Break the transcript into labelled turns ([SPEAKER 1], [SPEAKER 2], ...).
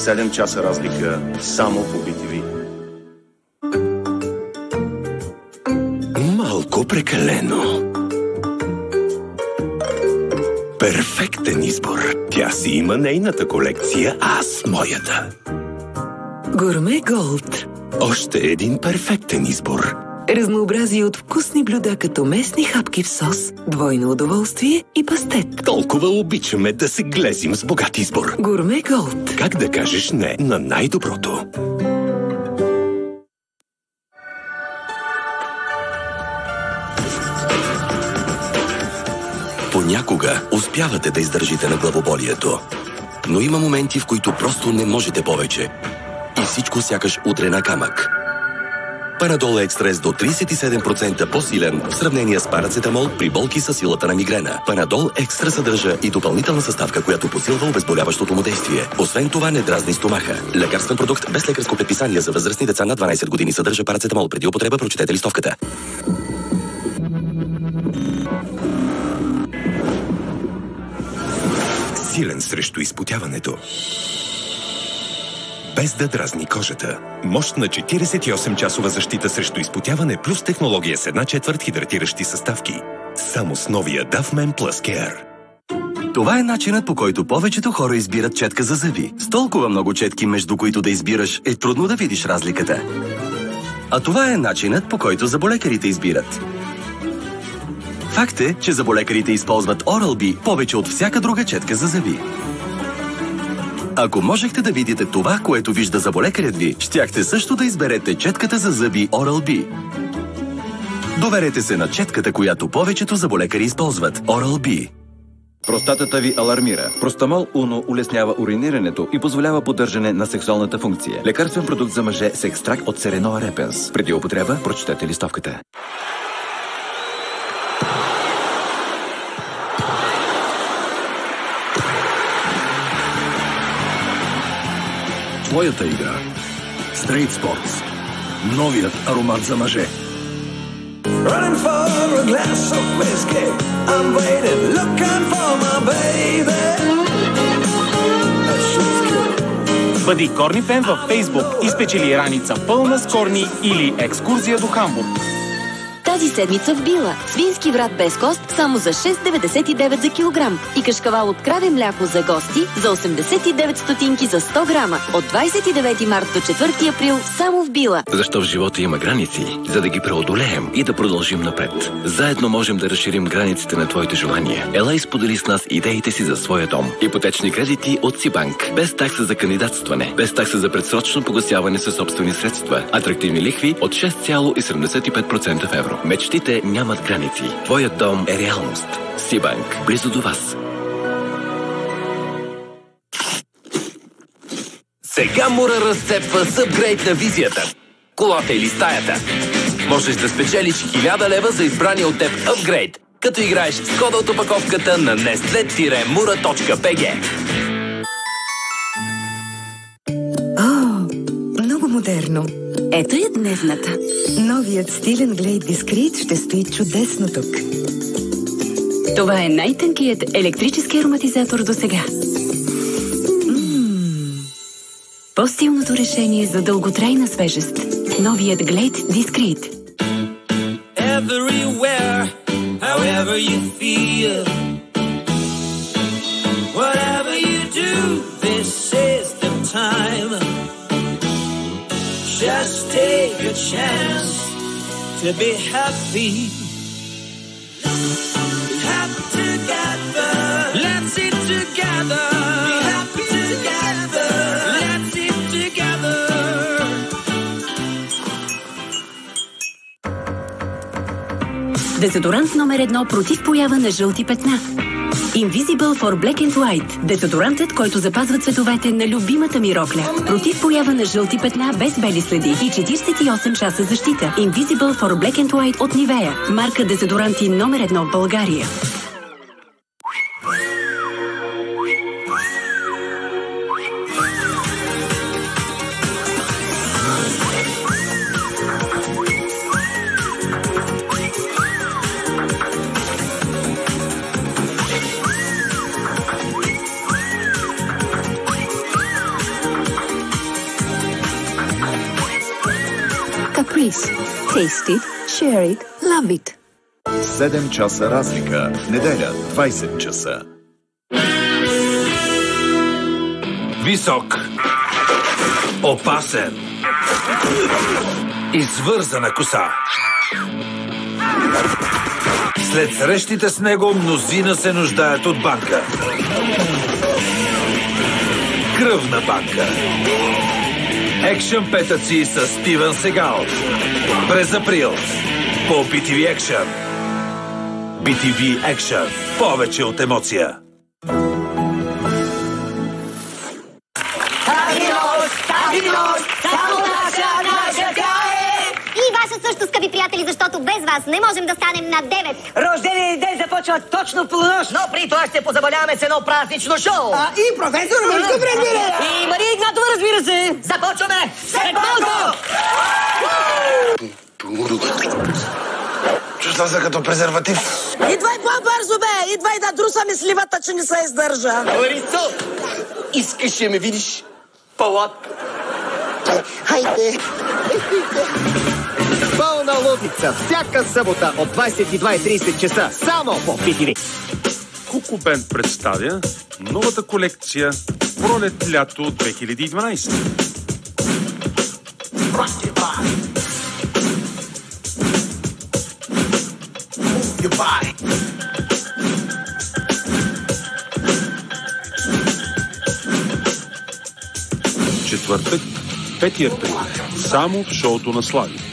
[SPEAKER 1] 7 часа разлика само по BTV.
[SPEAKER 2] Малко прекалено. Перфектен избор. Тя си има нейната колекция, аз моята.
[SPEAKER 3] Гурме Голд.
[SPEAKER 2] Още един перфектен избор.
[SPEAKER 3] Разнообразие от вкусни блюда, като местни хапки в сос, двойно удоволствие и пастет.
[SPEAKER 2] Толкова обичаме да се глезим с богат избор.
[SPEAKER 3] Гурме Голд.
[SPEAKER 2] Как да кажеш не на най-доброто? Понякога успявате да издържите на главоболието. Но има моменти, в които просто не можете повече. И всичко сякаш удря на камък. Панадол Екстра е с до 37% по-силен в сравнение с парацетамол при болки със силата на мигрена. Панадол Екстра съдържа и допълнителна съставка, която посилва обезболяващото му действие. Освен това не дразни стомаха. Лекарствен продукт без лекарско предписание за възрастни деца над 12 години съдържа парацетамол. Преди употреба прочетете листовката. Силен срещу изпотяването. Без да дразни кожата. Мощна 48-часова защита срещу изпотяване плюс технология с 1/4 хидратиращи съставки. Само с новия Dove Men Plus Care. Това е начинът, по който повечето хора избират четка за зъби. С толкова много четки, между които да избираш, е трудно да видиш разликата. А това е начинът, по който зъболекарите избират. Факт е, че зъболекарите използват Oral-B повече от всяка друга четка за зъби. Ако можехте да видите това, което вижда зъболекарят ви, щяхте също да изберете четката за зъби Oral-B. Доверете се на четката, която повечето зъболекари използват – Oral-B.
[SPEAKER 4] Простатата ви алармира. Простамол Уно улеснява уринирането и позволява поддържане на сексуалната функция. Лекарствен продукт за мъже с екстракт от Сереноа репенс. Преди употреба прочетете листовката.
[SPEAKER 5] Твоята игра. Straight Sports. Новият аромат за мъже.
[SPEAKER 6] Running for a glass of whiskey. I'm waiting, looking for my baby.
[SPEAKER 7] Бъди Корни фен във Фейсбук и спечели раница пълна с корни или екскурзия до Хамбург.
[SPEAKER 8] Тази седмица в Била. Свински врат без кост само за 6,99 за килограм. И кашкавал от краве мляко за гости за 89 стотинки за 100 грама. От 29 март до 4 април само в Била.
[SPEAKER 9] Защо в живота има граници? За да ги преодолеем и да продължим напред. Заедно можем да разширим границите на твоите желания. Ела и сподели с нас идеите си за своя дом. Ипотечни кредити от Сибанк. Без такса за кандидатстване. Без такса за предсрочно погасяване със собствени средства. Атрактивни лихви от 6,75% в евро. Мечтите нямат граници. Твоят дом е реалност. Сибанк. Близо до вас.
[SPEAKER 10] Сега Мура разцепва с апгрейд на визията. Колата или стаята. Можеш да спечелиш 1000 лева за избрания от теб апгрейд, като играеш с кода от опаковката на nestle-mura.bg.
[SPEAKER 11] Много модерно.
[SPEAKER 8] Ето е дневната.
[SPEAKER 11] Новият стилен Glade Discreet ще стои чудесно тук.
[SPEAKER 8] Това е най-тънкият електрически ароматизатор до сега. По-стилното решение за дълготрайна свежест. Новият Glade Discreet.
[SPEAKER 6] Everywhere, however you feel. Whatever you do, this is the time. Just take a chance to be happy. Happy together. Let's eat together. Be happy together. Let's eat together.
[SPEAKER 8] Дезодорант номер 1 против поява на жълти петна. Invisible for Black and White. Дезодорантът, който запазва цветовете на любимата ми рокля. Против поява на жълти петна без бели следи и 48 часа защита. Invisible for Black and White от Нивея. Марка дезодоранти номер 1 в България. Caprice. Taste it, share it, love it.
[SPEAKER 12] 7 часа разлика. Неделя, 20 часа.
[SPEAKER 5] Висок, опасен и свързана коса. След срещите с него мнозина се нуждаят от банка. Кръвна банка. Екшън петъци с Стивън Сегал. През април по BTV Action. BTV Action. Повече от емоция.
[SPEAKER 13] И ваша също, скъпи приятели, защото без вас не можем да станем на 9.
[SPEAKER 14] Рождения ден започва точно в полунощ. Но при това ще позабавляваме с едно празнично шоу.
[SPEAKER 15] И професор Вълков, разбира се.
[SPEAKER 14] И Мария Игнатова, разбира се. Започваме след малко!
[SPEAKER 15] Чувствам се като презерватив.
[SPEAKER 16] Идвай по-бързо, бе! Идвай да друсаме сливата, че не се издържа.
[SPEAKER 15] Ларисо, искаш да ме видиш по-лак? Хайде!
[SPEAKER 17] Пълна лудница всяка събота от 22:30 часа само по BTV.
[SPEAKER 18] Куку Бенд представя новата колекция Пролет-лято 2012. Четвъртък, 5 април, само в шоуто на Слави.